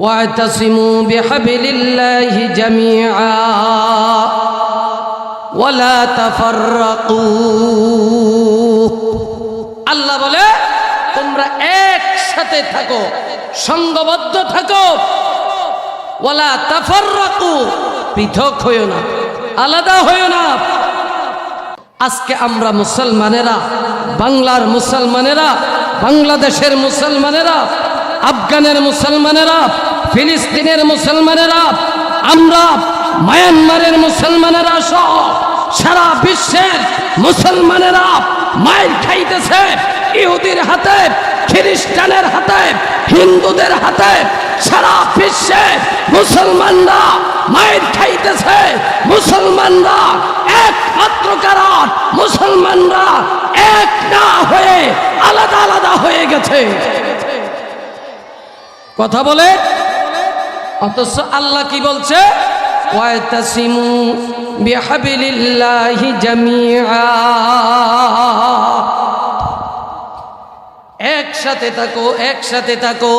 ওয়াতাসিমু বিহাবলিল্লাহি জামিআ ওয়ালা তাফাররাকু। আল্লাহ বলে তোমরা একসাথে থাকো, সংঘবদ্ধ থাকো। ওয়ালা তাফাররাকু, পৃথক হইও না, আলাদা হইও না। আজকে আমরা মুসলমানেরা, বাংলার মুসলমানেরা, বাংলাদেশের মুসলমানেরা, আফগানের মুসলমানেরা, ফিলিস্তিনের মুসলমানেরা, আমরা মায়ানমারের মুসলমানেরা সহ সারা বিশ্বের মুসলমানেরা মাইর খাইতেছে ইহুদির হাতে, খ্রিস্টানের হাতে, হিন্দুদের হাতে। সারা বিশ্বে মুসলমানরা মাইর খাইতেছে। মুসলমানরা একমাত্র কারণ মুসলমানরা এক না হয়ে আলাদা আলাদা হয়ে গেছে। কথা বলে, অথচ আল্লাহ কি বলছে? ওয়াতাসিমু বিহাবলিল্লাহি জামিআ, একসাথে থাকো, একসাথে থাকো,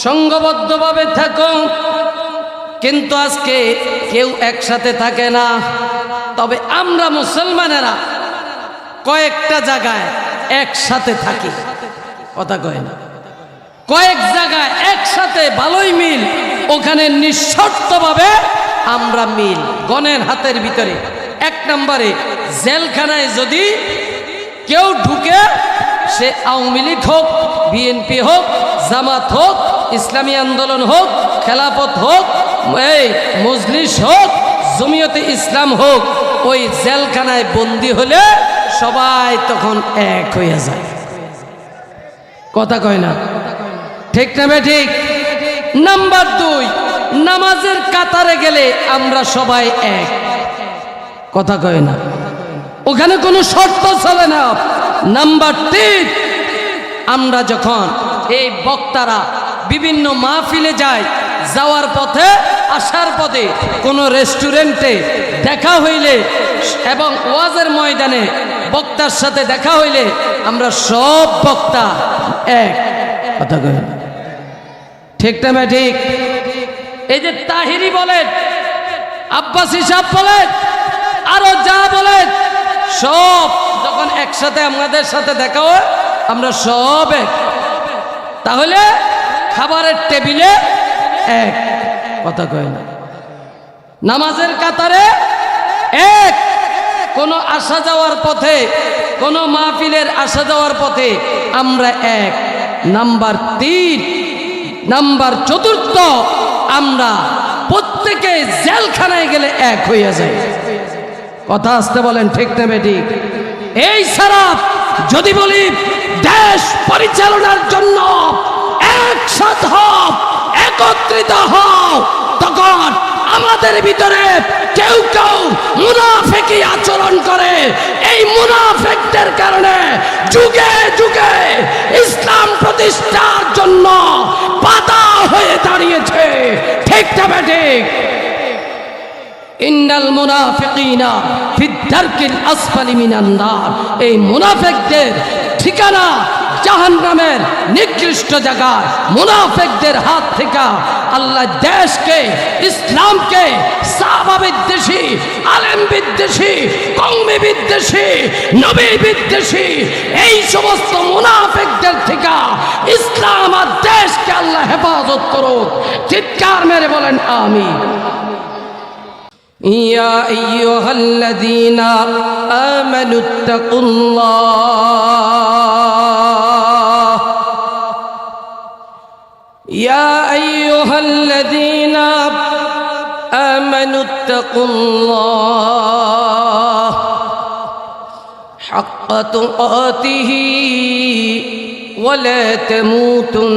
সংঘবদ্ধভাবে থাকো। কিন্তু আজকে কেউ একসাথে থাকে না। তবে আমরা মুসলমানেরা কয়েকটা জায়গায় একসাথে থাকি, কথা কয় না। কয়েক জায়গায় একসাথে ভালোই মিল, ওখানে নিঃশর্তভাবে আমরা মিল। গণের হাতের ভিতরে 1 নম্বরে জেলখানায় যদি কেউ ঢুকে, সে আওয়ামী লীগ হোক, বিএনপি হোক, জামাত হোক, ইসলামী আন্দোলন হোক, খেলাফত হোক, এই মজলিস হোক, জমিয়তে ইসলাম হোক, ওই জেলখানায় বন্দী হলে সবাই তখন এক হয়ে যায়। কথা কয় না, ঠিক না বে ঠিক? নাম্বার 2, নামাজের কাতারে গেলে আমরা সবাই এক, কথা কয় না, ওখানে কোনো শর্ত চলে না। নাম্বার 3, আমরা যখন এই বক্তারা বিভিন্ন মাহফিলে যায়, যাওয়ার পথে আসার পথে কোনো রেস্টুরেন্টে দেখা হইলে এবং ওয়াজের ময়দানে বক্তার সাথে দেখা হইলে আমরা সব বক্তা এক, কথা কয় না, ঠিক না ভাই ঠিক? এই যে তাহিরি বলেন, আব্বাসী সাহেব বলেন, আরো যা বলেন, সব যখন একসাথে আমাদের সাথে দেখা হয় আমরা সব এক। তাহলে খাবারের টেবিলে এক, কথা কয় না, নামাজের কাতারে এক, কোনো আসা যাওয়ার পথে, কোনো মাহফিলের আসা যাওয়ার পথে আমরা এক। নাম্বার 3, নাম্বার 4, আমরা প্রত্যেকে জেলখানায় গেলে এক হইয়া যায়। কথা আসতে বলেন, ঠিক না বেঠিক? এই ছাড়া যদি বলি দেশ পরিচালনার জন্য একসাথ হও, একত্রিত হও, তখন আমাদের ভিতরে কেউ কেউ মুনাফিকি আচরণ করে। এই মুনাফিকদের কারণে যুগে যুগে ইসলাম প্রতিষ্ঠার জন্য বাধা হয়ে দাঁড়িয়েছে, ঠিক না বেঠিক? ইন্নাল মুনাফিকিনা ফিদ দারকিল আসফালি মিনান নার, এই মুনাফিকদের ঠিকানা জাহান্নামের নিকৃষ্ট জায়গায়। মুনাফিকদের হাত থেকে আল্লাহ দেশকে, ইসলামকে সাহাবা বিদ্বেষী, আলেম বিদ্বেষী, কওমি বিদ্বেষী, নবী বিদ্বেষী এই সমস্ত মুনাফিকদের থেকে ইসলাম আর দেশকে আল্লাহ হেফাজত করুক। চিৎকার মেরে বলেন আমিন। يا أيها الذين آمنوا اتقوا الله يا أيها الذين آمنوا اتقوا الله حق تقاته ولا تموتن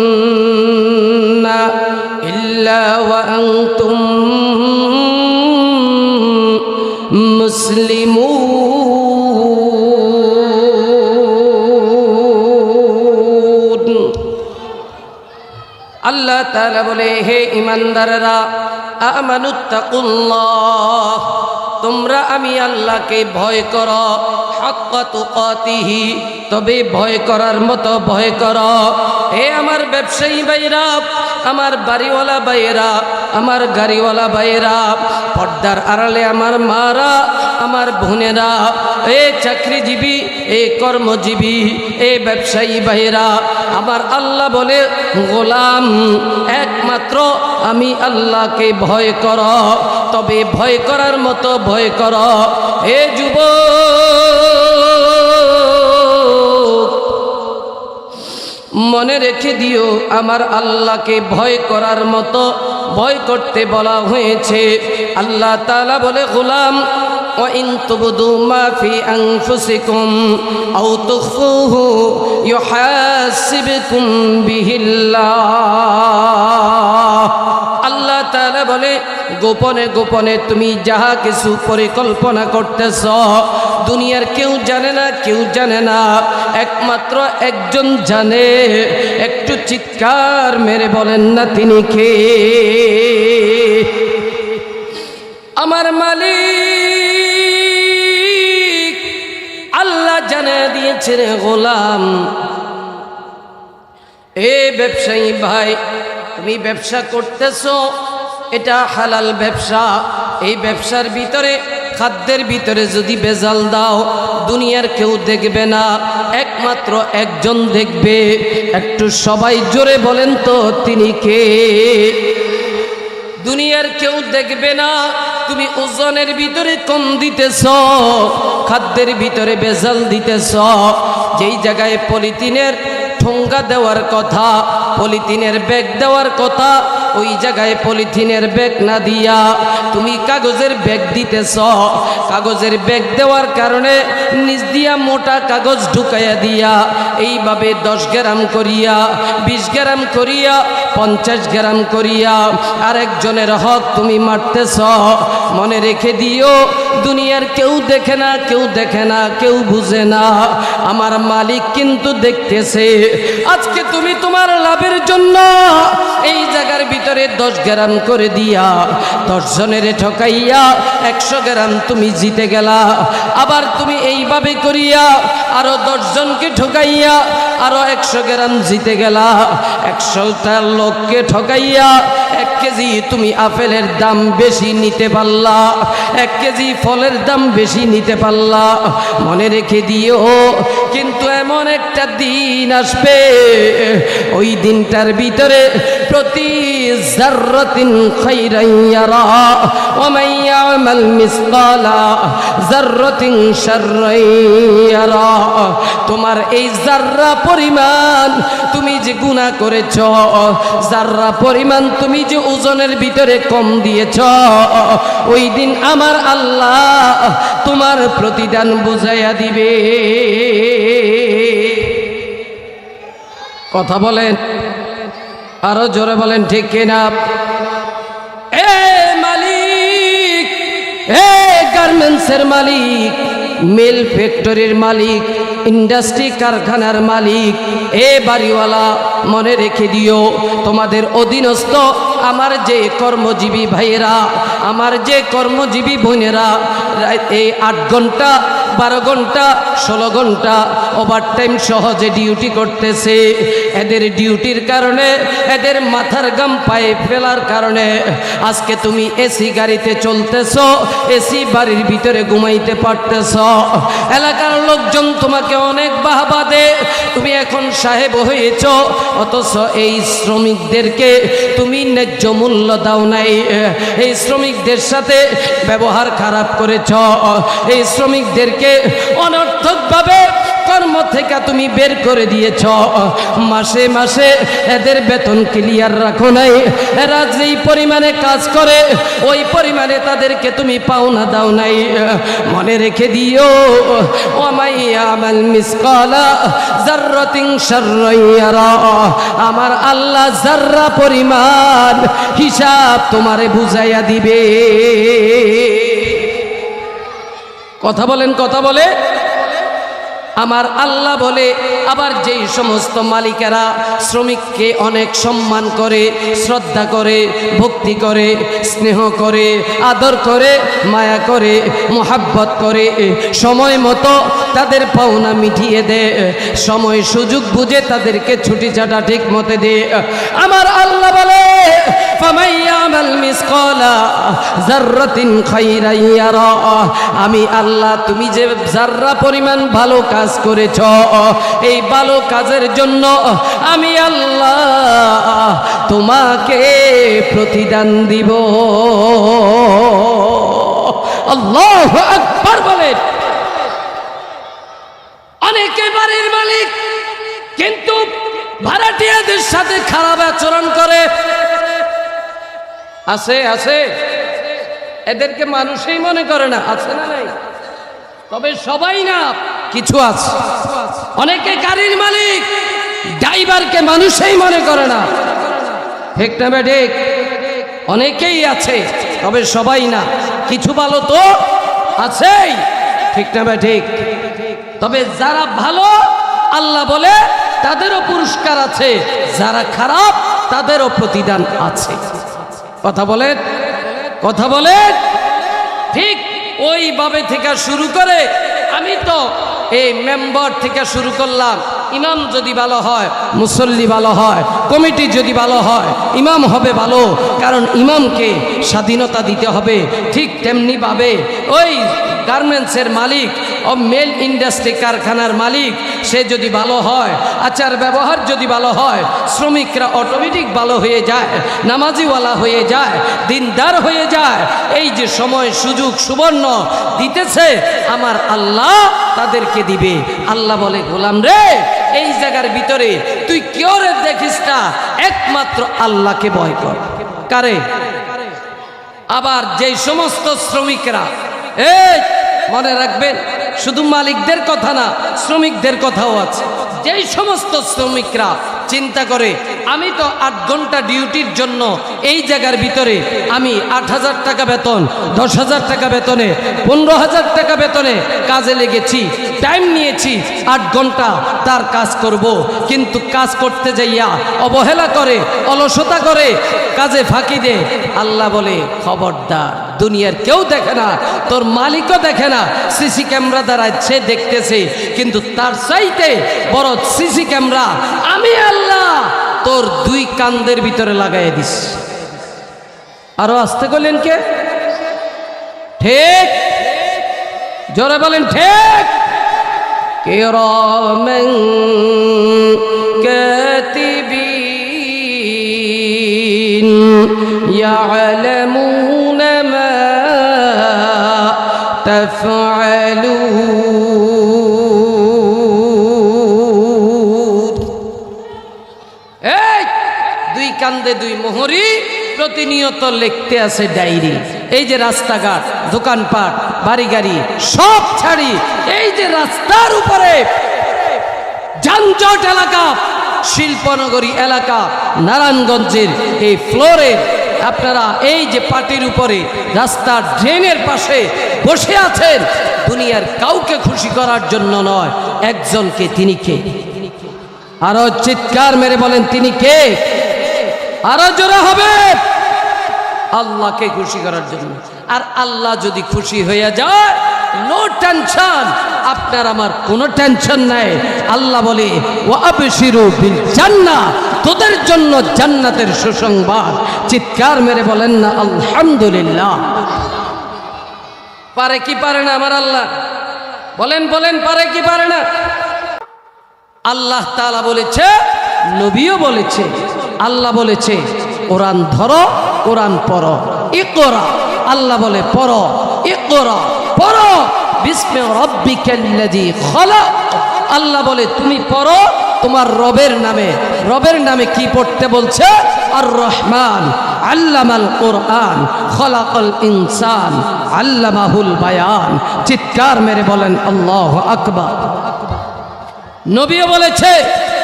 إلا وأنتم মুসলিমুন। আল্লাহ তাআলা বলে, হে ঈমানদাররা, আমানুত্তাকুল্লাহ, তোমরা আমি আল্লাহকে ভয় করো, হাক্কা তুকাতিহি, তবে ভয় করার মতো ভয় করো। হে আমার ব্যবসায়ী ভাইরা, আমার বাড়িওয়ালা ভাইয়েরা, আমার গাড়িওয়ালা ভাইয়েরা, পর্দার আড়ালে আমার মারা, আমার বোনেরা, এ চাকরিজীবী, এ কর্মজীবী, এ ব্যবসায়ী ভাইয়েরা, আমার আল্লাহ বলে গোলাম একমাত্র আমি আল্লাহকে ভয় কর, তবে ভয় করার মতো ভয় কর। এ যুবক, মনে রেখে দিও আমার আল্লাহকে ভয় করার মতো ভয় করতে বলা হয়েছে। আল্লাহ তাআলা বলে গোলাম وَإِن تُبْدُوا مَا فِي أَنفُسِكُمْ أَوْ تُخْفُوهُ يُحَاسِبْكُم بِهِ اللَّهُ। আল্লাহ তাআলা বলে গোপনে গোপনে তুমি যাহা কিছু পরিকল্পনা করতেছ দুনিয়ার কেউ জানে না, কেউ জানে না, একমাত্র একজন জানে। একটু চিৎকার মেরে বলেন না তিনি কে? আমার মালিক আল্লাহ জানিয়ে দিয়েছে রে গোলাম। এ ব্যবসায়ী ভাই, তুমি ব্যবসা করতেছো, এটা হালাল ব্যবসা। এই ব্যবসার ভিতরে, খাদ্যের ভিতরে যদি ভেজাল দাও দুনিয়ার কেউ দেখবে না, একমাত্র একজন দেখবে। একটু সবাই জোরে বলেন তো তিনি কে? দুনিয়ার কেউ দেখবে না তুমি ওজনের ভিতরে কম দিতেছ, খাদ্যের ভিতরে ভেজাল দিতেছ। যেই জায়গায় পলিথিনের ঠোঙ্গা দেওয়ার কথা, পলিথিনের ব্যাগ দেওয়ার কথা, ওই জায়গায় পলিথিনের ব্যাগ না দিয়া তুমি কাগজের ব্যাগ দিতেছ। কাগজের ব্যাগ দেওয়ার কারণে নিচ দিয়া মোটা কাগজ ঢুকাইয়া দিয়া এইভাবে 10 গ্রাম করিয়া, 20 গ্রাম করিয়া, 50 গ্রাম করিয়া আরেকজনের হক তুমি মারতেছ। মনে রেখে দিও দুনিয়ার কেউ দেখে না, কেউ দেখে না, কেউ বুঝে না, আমার মালিক কিন্তু দেখতেছে। আজকে তুমি তোমার লাভের জন্য এই জায়গার ভিতরে 10 গ্রাম করে দিয়া 10 জনের ঠকাইয়া 100 গ্রাম তুমি জিতে গেলা। আবার তুমি এইভাবে করিয়া আরো 10 জনকে ঠকাইয়া আরো 100 গ্রাম জিতে গেলা। 100টা লোককে ঠকাইয়া 1 কেজি তুমি আপেলের দাম বেশি নিতে পারলা, 1 কেজি ফলের দাম বেশি নিতে পারলা। মনে রেখে দিও কিন্তু এমন একটা দিন আসবে, ওই দিনটার ভিতরে প্রতি যাররাতিন খায়রান ইয়ারা ওয়া মান ইয়ামাল মিসকালা যাররাতিন শাররান ইয়ারা। তোমার এই যাররা পরিমাণ তুমি যে গুনাহ করেছ, যাররা পরিমাণ তুমি যে ওজনের ভিতরে কম দিয়েছ, ওই দিন আমার আল্লাহ তোমার প্রতিদান বুঝাইয়া দিবে। কথা বলেন, আরো জোরে বলেন ঠিক কিনা? এ মালিক, এ গার্মেন্টসের মালিক, মিল ফ্যাক্টরির মালিক, ইন্ডাস্ট্রি কারখানার মালিক, এ বাড়িওয়ালা, মনে রেখে দিও তোমাদের অধীনস্থ আমার যে কর্মজীবী ভাইয়েরা, আমার যে কর্মজীবী বোনেরা এই 8 ঘন্টা 12 ঘন্টা 16 ঘন্টা ওভারটাইম সহজে ডিউটি করতেছে, এদের ডিউটির কারণে, এদের মাথার গাম পায়ে ফেলার কারণে আজকে তুমি এসি গাড়িতে চলতেছ, এসি বাড়ির ভিতরে ঘুমাইতে পারতেছ। এলাকার লোকজন তোমাকে অনেক বাহবা দেয়, তুমি এখন সাহেব হয়েছ, অথচ এই শ্রমিকদেরকে তুমি ন্যায্য মূল্য দাও নাই। এই শ্রমিকদের সাথে ব্যবহার খারাপ করেছ, এই শ্রমিকদেরকে অনর্থকভাবে কর্ম থেকে তুমি বের করে দিয়েছ। মাসে মাসে এদের বেতন ক্লিয়ার রাখো নাই, এরা যেই পরিমাণে কাজ করে ওই পরিমাণে তাদেরকে তুমি পাওনা দাও নাই। মনে রেখে দিও ওয়া মান ইয়ামাল মিসকালা যাররাতিন শাররান ইয়ারা, আমার আল্লাহ যাররা পরিমাণ হিসাব তোমারে বুঝাইয়া দিবে। কথা বলেন, কথা বলে। আমার আল্লাহ বলে, আবার যেই সমস্ত মালিকেরা শ্রমিককে অনেক সম্মান করে, শ্রদ্ধা করে, ভক্তি করে, স্নেহ করে, আদর করে, মায়া করে, মোহাব্বত করে, সময় মতো তাদের পাওনা মিটিয়ে দেয়, সময় সুযোগ বুঝে তাদেরকে ছুটি ছাটা ঠিক মতো দেয়, আমার আল্লাহ বলে আমি আল্লাহ তুমি যে যাররা পরিমাণ ভালো কাজ করেছ, এই ভালো কাজের জন্য আমি আল্লাহ তোমাকে প্রতিদান দিব। আল্লাহু আকবার বলেন। অনেকে বাড়ির মালিক কিন্তু ভাড়াটিয়াদের সাথে খারাপ আচরণ করে, আছে আছে, এদেরকে মানুষই মনে করে না, আছে না নাই? তবে সবাই না, কিছু আছে। অনেকে গাড়ির মালিক ড্রাইভারকে মানুষই মনে করে না, ঠিক না বেঠিক? অনেকেই আছে, তবে সবাই না, কিছু ভালো তো আছেই, ঠিক না বেঠিক? তবে যারা ভালো আল্লাহ বলে তাদেরও পুরস্কার আছে, যারা খারাপ তাদেরও প্রতিদান আছে। কথা বলেন, কথা বলেন। ঠিক ওইভাবে থেকে শুরু করে আমি তো এই মেম্বার থেকে শুরু করলাম। ইমাম যদি ভালো হয়, মুসল্লি ভালো হয়, কমিটি যদি ভালো হয়, ইমাম হবে ভালো, কারণ ইমামকে স্বাধীনতা দিতে হবে। ঠিক তেমনিভাবে ওই গার্মেন্টসের মালিক ও মেল ইন্ডাস্ট্রি কারখানার মালিক, সে যদি ভালো হয়, আচার ব্যবহার যদি ভালো হয়, শ্রমিকরা অটোমেটিক ভালো হয়ে যায়, নামাজিওয়ালা হয়ে যায়, দিনদার হয়ে যায়। এই যে সময় সুযোগ সুবর্ণ দিতেছে আমার আল্লাহ তাদেরকে দিবে। আল্লাহ বলে, গোলাম রে, এই জায়গার ভিতরে তুই কেউ রে দেখিস না, একমাত্র আল্লাহকে ভয় কর। কারে? আবার যেই সমস্ত শ্রমিকরা, এই মনে রাখবেন, শুধু মালিকদের কথা না, শ্রমিকদের কথাও আছে। যেই সমস্ত শ্রমিকরা চিন্তা করে আমি তো 8 ঘন্টা ডিউটির জন্য এই জায়গার ভিতরে আমি 8,000 টাকা বেতন, 10,000 টাকা বেতনে, 15,000 টাকা বেতনে কাজে লেগেছি, টাইম নিয়েছি 8 ঘন্টা তার কাজ করব, কিন্তু কাজ করতে যাইয়া অবহেলা করে, অলসতা করে, কাজে ফাঁকি দে। আল্লাহ বলে, খবরদার, দুনিয়ার কেউ দেখে না, তোর মালিকও দেখে না, সিসি ক্যামেরা দ্বারা সে দেখতেছে, কিন্তু তার চাইতে বড় সিসি ক্যামেরা আমি আল্লাহ তোর 2 কান্দের ভিতরে লাগাই দিস। আরো আসতে করলেন কে? ঠিক জোরে বলেন, ঠিক। কিরামান কাতিবিন ইয়ালামুনা মা তাফআলুন। এই 2 কান্দে 2 মোহরি প্রতিনিয়ত লিখতে আছে ডায়েরি। এই যে রাস্তাঘাট, দোকানপাট, বাড়ি গাড়ি সব ছাড়ি, এই যে রাস্তার উপরে যানজট এলাকা, শিল্পনগরী এলাকা, নারায়ণগঞ্জের এই ফ্লোরে আপনারা এই যে পাটির উপরে রাস্তার ড্রেনের পাশে বসে আছেন, দুনিয়ার কাউকে খুশি করার জন্য নয়, একজনকে। তিনি কে? আরো চিৎকার মেরে বলেন, তিনি কে? আরো জোরে হবে। আল্লাহকে খুশি করার জন্য। আর আল্লাহ যদি খুশি হয়ে যায়, নো টেনশন, আপনার আমার কোনো টেনশন নাই। আল্লাহ বলে, ওয়া আবশিরু বিল জান্নাহ, তোদের জন্য জান্নাতের সুসংবাদ। চিৎকার মেরে বলেন না আলহামদুলিল্লাহ। পারে কি পারে না আমার আল্লাহ? বলেন বলেন, পারে কি পারে না? আল্লাহ তাআলা বলেছে, নবীও বলেছে, আল্লাহ বলেছে, কোরআন ধরো, কোরআন পড়ো, ইকরা। আল্লাহ বলে পড়ো, ইকরা পড়ো, বিসমি রাব্বিকাল্লাযী খালাক। আল্লাহ বলে তুমি পড়ো তোমার রবের নামে। রবের নামে কি পড়তে বলছে? আর রহমান আল্লামাল কোরআন খলাকাল ইনসান আল্লামাহুল বায়ান। চিৎকার মেরে বলেন আল্লাহু আকবার। নবীও বলেছে,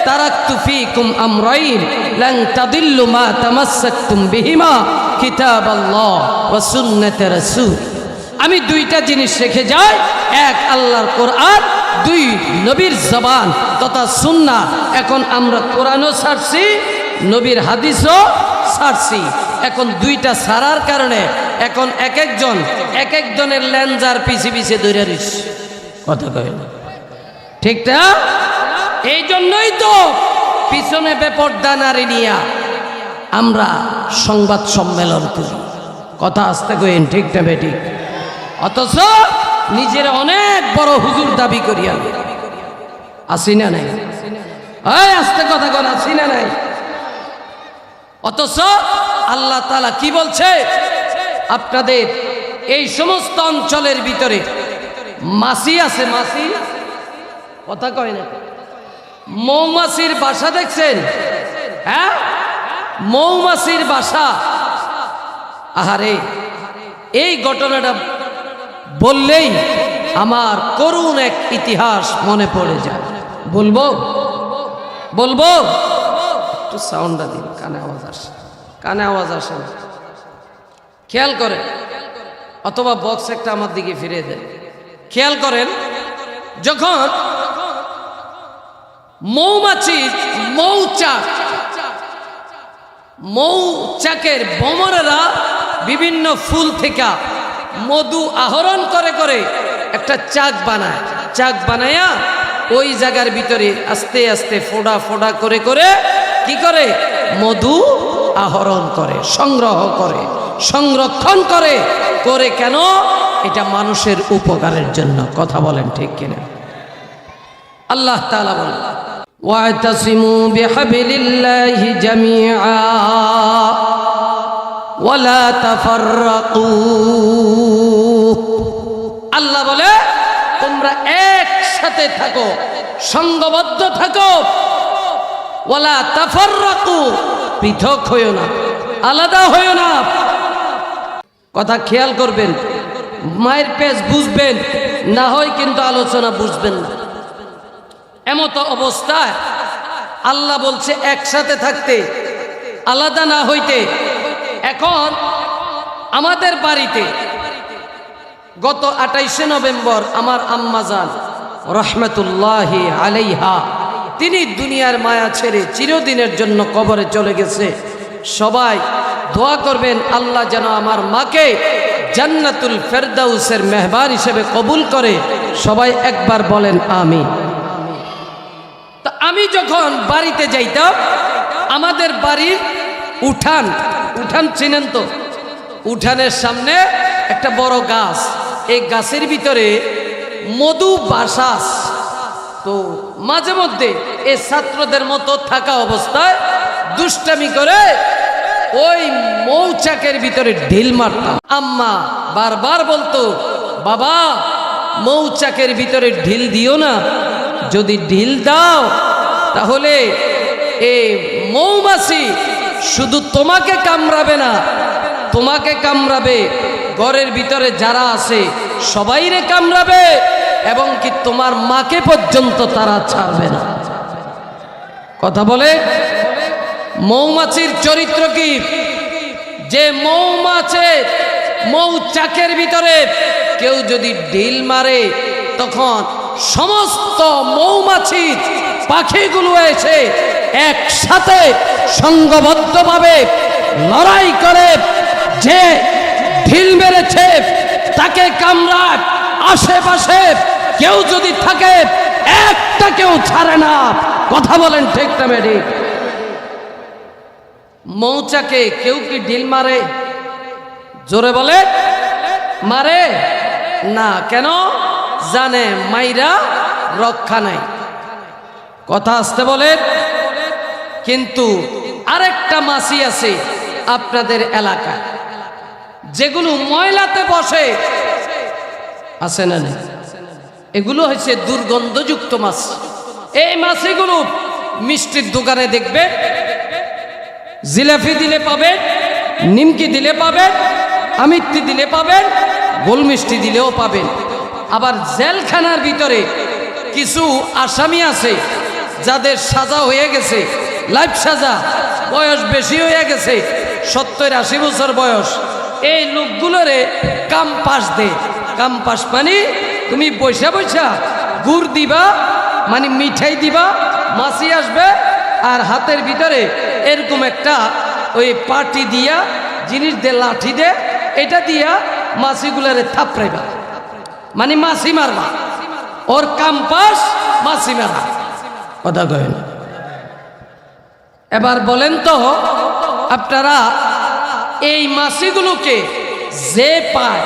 তারাকতু ফীকুম আমরাইন লান তাদিল্লু মা তামাসসাকতুম বিহিমা কিতাবাল্লাহ ওয়া সুন্নাতে রাসূল। আমি 2টা জিনিস রেখে যাই, এক আল্লাহর কোরআন দুই নবীর জবান তথা সুন্নাহ। এখন আমরা কোরআনও ছাড়ছি, নবীর হাদিসও ছাড়ছি। এখন দুইটা ছাড়ার কারণে এখন এক একজনের ল্যাঞ্জার পিছে পিছে দৌড়ে রইস, কথা কয় না, ঠিক না? এই জন্যই তো পিছনে বেপরদা নারী নিয়া আমরা সংবাদ সম্মেলন করি, কথা আসতে কইন, ঠিক না বেঠিক? অথচ নিজের অনেক বড় হুজুর দাবি করি আমি, আসি না নাই? আস্তে কথা কন, আসি না নাই? অথচ আল্লাহ তাআলা কি বলছে? আপনাদের এই সমস্ত অঞ্চলের ভিতরে মাছি আছে, মাছি, কথা কয় না, মৌমাছির বাসা দেখছেন? হ্যাঁ, মৌমাছির বাসা। আহারে, এই ঘটনাটা বললেই আমার করুণ এক ইতিহাস মনে পড়ে যায়। বলবো বলবো একটু সাউন্ডটা দিন, কানে আওয়াজ আসে, কানে আওয়াজ আসে না, খেয়াল করেন, অথবা বক্স একটা আমার দিকে ফিরে দেন। খেয়াল করেন, যখন মৌমাছির মৌচাকের ভ্রমরেরা বিভিন্ন ফুল থেকে মধু আহরণ করে করে একটা চাক বানায়, চাক বানায়া ওই জায়গার ভিতরে আস্তে আস্তে ফোড়া ফোড়া করে করে কি করে? মধু আহরণ করে, সংগ্রহ করে, সংরক্ষণ করে। করে কেন? এটা মানুষের উপকারের জন্য, কথা বলেন ঠিক কিনা? আল্লাহ তাআলা বলেন, ওয়াতাসিমু বিহাবলিল্লাহি জামিআ ওয়ালা তাফাররাকু। আল্লাহ বলে তোমরা একসাথে থাকো, সংঘবদ্ধ থাকো। ওয়ালা তাফাররাকু, পৃথক হইও না, আলাদা হইও না। কথা খেয়াল করবেন, মায়ের পেজ বুঝবেন, না হয় কিন্তু আলোচনা বুঝবেন না। এমত অবস্থায় আল্লাহ বলছে একসাথে থাকতে, আলাদা না হইতে। এখন আমাদের বাড়িতে গত 28শে নভেম্বর আমার আম্মাজান রহমতুল্লাহি আলাইহা, তিনি দুনিয়ার মায়া ছেড়ে চিরদিনের জন্য কবরে চলে গেছে। সবাই দোয়া করবেন আল্লাহ যেন আমার মাকে জান্নাতুল ফেরদাউসের মেহমান হিসেবে কবুল করে। সবাই একবার বলেন আমিন। তা আমি যখন বাড়িতে যাইতাম, আমাদের বাড়ির উঠান চিনেন তো, উঠানের সামনে একটা বড় গাছ, এই গাছের ভিতরে মধু বাসাস। তো মাঝে মধ্যে এই ছাত্রদের মতো থাকা অবস্থায় দুষ্টামি করে ওই মৌচাকের ভিতরে ঢিল মারতাম। আম্মা বারবার বলতো, বাবা মৌচাকের ভিতরে ঢিল দিও না, যদি ঢিল দাও তাহলে এই মৌমাছি শুধু তোমাকে কামড়াবে না, তোমাকে কামড়াবে, ঘরের ভিতরে যারা আছে সবাইরে কামড়াবে, এবং কি তোমার মাকে পর্যন্ত তারা ছাড়বে না। কথা বলে, মৌমাছির চরিত্র কি? যে মৌচাকের ভিতরে কেউ যদি ঢিল মারে, তখন সমস্ত মৌমাছির পাখিগুলো এসে একসাথে সংঘবদ্ধভাবে লড়াই করে, যে ঢিল মেরেছে তাকে কামড়ায়। আশেপাশে কেউ যদি থাকে, একটা কেউ ছাড়ে না। কথা বলেন ঠিক না বেঠিক? মৌচাকে কেউ কি ঢিল মারে? জোরে বলে, মারে না। কেন? জানে মাইরা রক্ষা নাই। কথা আসতে বলেন। কিন্তু আরেকটা মাছি আছে আপনাদের এলাকায়, যেগুলো ময়লাতে বসে, আছে না নেই? এগুলো হচ্ছে দুর্গন্ধযুক্ত মাছ। এই মাছিগুলো মিষ্টির দোকানে দেখবে, জিলাপি দিলে পাবেন, নিমকি দিলে পাবেন, আমিত্তি দিলে পাবেন, গোল মিষ্টি দিলেও পাবেন। আবার জেলখানার ভিতরে কিছু আসামি আছে যাদের সাজা হয়ে গেছে, লাইফ সাজা, বয়স বেশি হয়ে গেছে, 70-80 বছর বয়স। এই লোকগুলোরে কাম্পাস দে। কাম্পাস মানে তুমি বৈশা বৈশা গুড় দিবা মানে মিঠাই দিবা, মাছি আসবে, আর হাতের ভিতরে এরকম একটা ওই পাটি দিয়া জিনিস দিয়ে লাঠি দে, এটা দিয়া মাছিগুলারে থাপড়াইবা, মানে মাছি মারবা, ওর কাম্পাস মাছি মারা। কথা কয়েন। এবার বলেন তো আপনারা এই মাছিগুলোকে যে পায়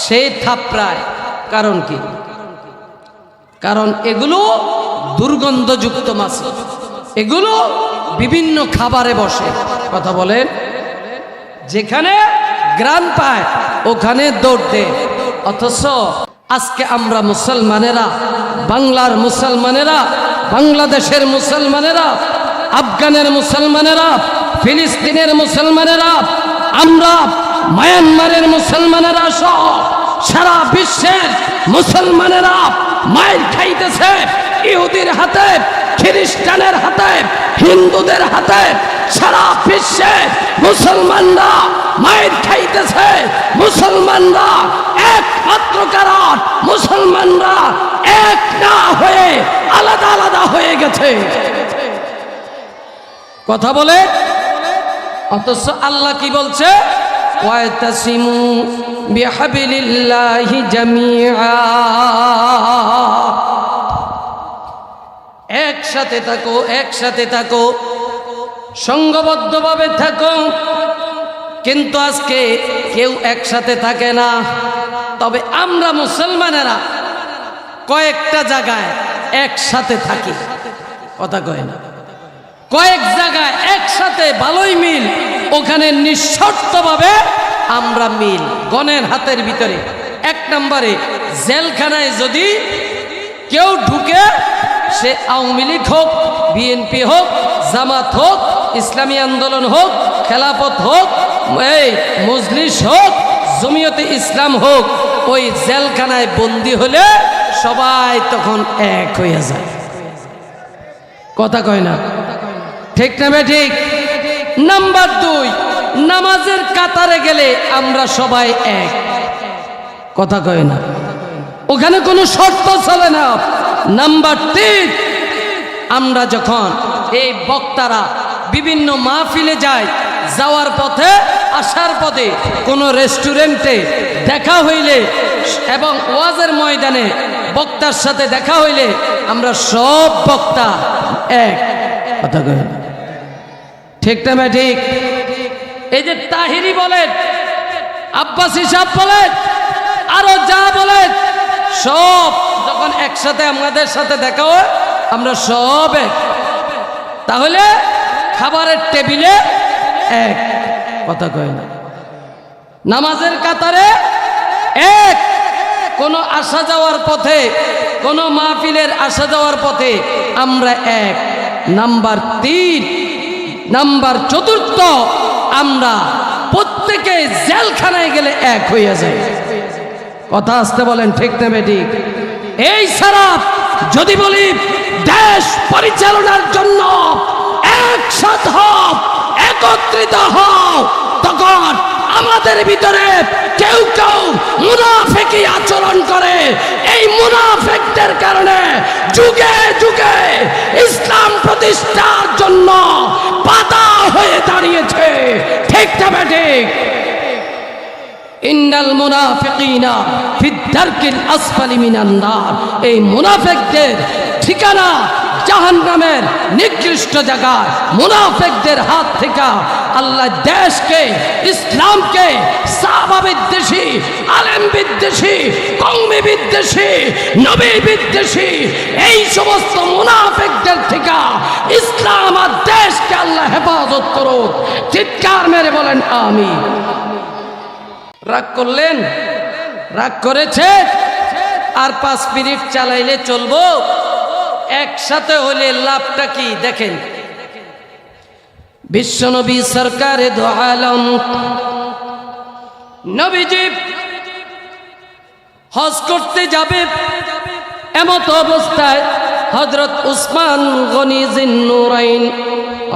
সে থাপড়ায়, কারণ কি? কারণ এগুলো দুর্গন্ধযুক্ত মাছি, এগুলো বিভিন্ন খাবারে বসে। কথা বলেন, যেখানে গ্রান পায় ওখানে দৌড় দেয়। অথচ আজকে আমরা মুসলমানেরা, বাংলার মুসলমানেরা, বাংলাদেশের মুসলমানেরা, আফগানের মুসলমানেরা, ফিলিস্তিনের মুসলমানেরা, আমরা মায়ানমারের মুসলমানেরা সহ সারা বিশ্বের মুসলমানেরা মায়ের খাইতেছে ইহুদির হাতে, খ্রিস্টানের হাতে, হিন্দুদের হাতে। সারা বিশ্বে মুসলমানরা মায়ের খাইতেছে। মুসলমানরা একমাত্র কারণ মুসলমানরা এক না হয়ে আলাদা আলাদা হয়ে গেছে। কথা বলে, অথচ আল্লাহ কি বলছে? ওয়াতাসিমু বিহাবিলিল্লাহি জামিআ, একসাথে থাকো, একসাথে থাকো, সংঘবদ্ধভাবে থাকো। কিন্তু আজকে কেউ একসাথে থাকে না। তবে আমরা মুসলমানেরা কয়েকটা জায়গায় একসাথে থাকি। কথা কয় না, কয়েক জায়গায় একসাথে ভালোই মিল, ওখানে নিঃশর্তভাবে আমরা মিল। গণের হাতের ভিতরে 1 নম্বরে জেলখানায় যদি কেউ ঢুকে, সে আওয়ামী লীগ হোক, বিএনপি হোক, জামাত হোক, ইসলামী আন্দোলন হোক, খেলাফত হোক, এই মজলিস হোক, জমিয়তে ইসলাম হোক, ওই জেলখানায় বন্দী হলে সবাই তখন এক হয়ে যায়। কথা কয় না, ঠিক না বে ঠিক? নাম্বার 2, নামাজের কাতারে গেলে আমরা সবাই এক। কথা কয় না, ওখানে কোনো শর্ত চলে না। নাম্বার 3, আমরা যখন এই বক্তারা বিভিন্ন মাহফিলে যায়, যাওয়ার পথে আসার পথে কোনো রেস্টুরেন্টে দেখা হইলে এবং ওয়াজের ময়দানে বক্তার সাথে দেখা হইলে আমরা সব বক্তা এক। কথা কয় না, ঠিক না বে ঠিক? এই যে তাহিরি বলেন, আব্বাসী সাহেব বলেন, আরো যা বলেন, সব যখন একসাথে আমাদের সাথে দেখা হয় আমরা সব এক। তাহলে খাবারের টেবিলে এক। কথা কয় না, নামাজের কাতারে এক, কোনো আসা যাওয়ার পথে, কোনো মাহফিলের আসা যাওয়ার পথে আমরা এক। নাম্বার 3, নাম্বার 4, আমরা প্রত্যেকে জেলখানায় গেলে এক হইয়া যায়। কথা আসতে বলেন, ঠিক না বেঠিক? এই ছাড়া যদি বলি দেশ পরিচালনার জন্য একসাথ হও, একত্রিত হও, তখন আমাদের ভিতরে কেউ কেউ মুনাফিকি আচরণ করে। এই মুনাফিকদের কারণে যুগে যুগে ইসলাম প্রতিষ্ঠার জন্য বাধা হয়ে দাঁড়িয়েছে। ঠিক না বেঠিক? ইন্নাল মুনাফিকিনা ফিদ দারকিল আসফালি মিনান নার, এই মুনাফিকদের ঠিকানা জাহান্নামের নিকৃষ্ট জায়গায়। মুনাফিকদের হাত থেকে আল্লাহ দেশকে, ইসলামকে সাহাবা বিদ্বেষী, আলেম বিদ্বেষী, কওমি বিদ্বেষী, নবী বিদ্বেষী এই সমস্ত মুনাফিকদের থেকে ইসলাম আর দেশকে আল্লাহ হেফাজত করুক। চিৎকার মেরে বলেন আমিন। রাগ করলেন? রাগ করেছে? আর 5 মিনিট চালাইলে চলবো? একসাথে হলে লাভটা কি দেখেন। বিশ্বনবী সরকারে দো আলম নবীজি হজ করতে যাবে, এমত অবস্থায় হযরত উসমান গনি জিন্নুরাইন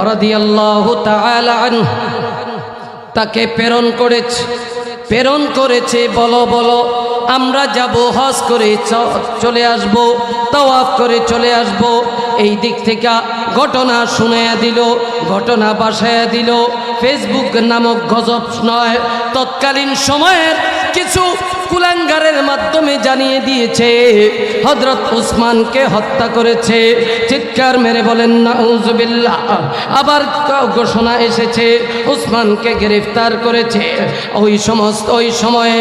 রাদিয়াল্লাহু তাআলা আনহু তাকে প্রেরণ করেছে। বলো বলো আমরা যাব হজ করে চলে আসব, তাওয়াফ করে চলে আসব। এই দিক থেকে ঘটনা শুনাইয়া দিল, ঘটনা বাসায়া দিল। ফেসবুক নামক গজব নয়, তৎকালীন সময়ের কিছু কুলাঙ্গারের মাধ্যমে জানিয়ে দিয়েছে হযরত উসমানকে হত্যা করেছে। চিৎকার মেরে বলেন নাউজুবিল্লাহ। আবার ঘোষণা এসেছে উসমানকে গ্রেফতার করেছে। ওই সময়ে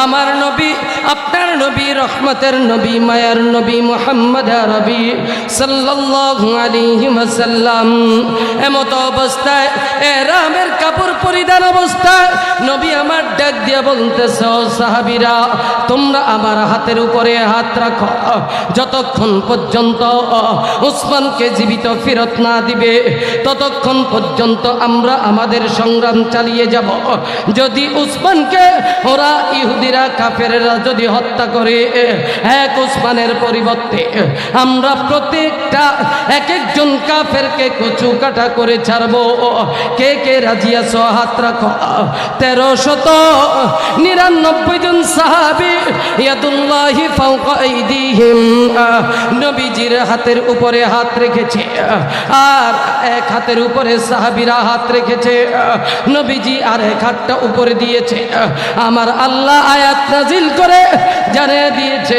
আমার নবী, আপনার নবী, রহমতের নবী, মায়ার নবী মুহাম্মদ আরবি সাল্লাল্লাহু আলাইহি ওয়াসাল্লাম এমত অবস্থায় এহরামের কাপড় পরিধান অবস্থায় নবী আমার ডাক দিয়া বলতেছে, ও সাহাবীরা, তোমরা আমার হাতের উপরে হাত রাখো, যতক্ষণ পর্যন্ত উসমানকে জীবিত ফেরত না দিবে ততক্ষণ পর্যন্ত আমরা আমাদের সংগ্রাম চালিয়ে যাব। যদি উসমানকে ওরা ইহুদিরা কাফেররা যদি হত্যা করে, এক উসমানের পরিবর্তে আমরা প্রত্যেকটা এক একজন কাফেরকে কচু কাটা করে ছাড়বো। কে কে রাজি আছো? হাত রাখো। 1399 জন সাহাবী ইয়াদুল্লাহি ফাওকা আইদিহিম নবীজির হাতের উপরে হাত রেখেছে, আর এক হাতের উপরে সাহাবীরা হাত রেখেছে। নবীজি আর এক হাতটা উপরে দিয়েছে। আমার আল্লাহ আয়াত নাজিল করে জানিয়ে দিয়েছে,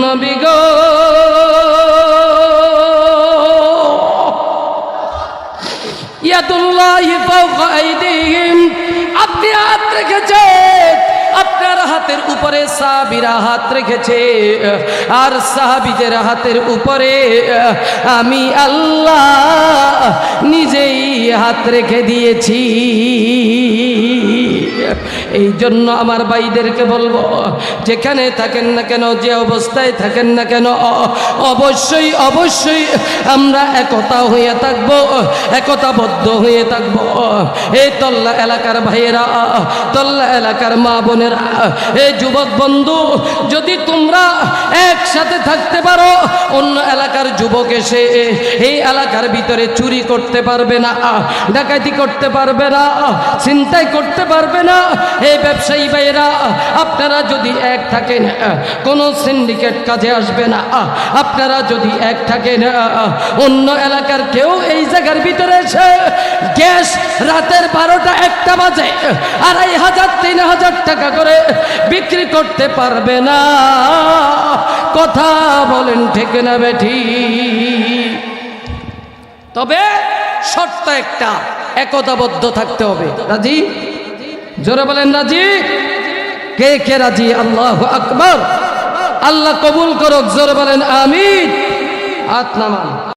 নবী গো, ইয়াদুল্লাহি ফাওকা আইদিহিম, আপনি হাত রেখেছেন, আপনার হাতের উপরে সাহাবীরা হাত রেখেছে, আর সাহাবীদের হাতের উপরে আমি আল্লাহ নিজেই হাত রেখে দিয়েছি। এই জন্য আমার ভাইদেরকে বলবো, যেখানে থাকেন না কেন, যে অবস্থায় থাকেন না কেন, অবশ্যই অবশ্যই আমরা একতা হয়ে থাকব, একতাবদ্ধ হয়ে থাকব। এই তল্লা এলাকার ভাইয়েরা, তল্লা এলাকার মা বোনেরা, এই যুবক বন্ধু, যদি তোমরা একসাথে থাকতে পারো, অন্য এলাকার যুবক এসে এই এলাকার ভিতরে চুরি করতে পারবে না, ডাকাতি করতে পারবে না, ছিনতাই করতে পারবে না। এই ব্যবসায়ী ভাইয়েরা, আপনারা যদি এক থাকেন, কোনো সিন্ডিকেট কাজে আসবে না। আপনারা যদি এক থাকেন, অন্য এলাকার কেউ এই জায়গার ভিতরে এসে গ্যাস রাতের 12টা 1টা বাজে 2500 3000 টাকা করে বিক্রি করতে পারবে না। কথা বলেন ঠিক না বেঠি? তবে শর্ত একটা, একতাবদ্ধ থাকতে হবে। রাজি? জোরে বলেন রাজি? কে কে রাজি? আল্লাহু আকবার। আল্লাহ কবুল করুক। জোরে বলেন আমিন। হাত নামান।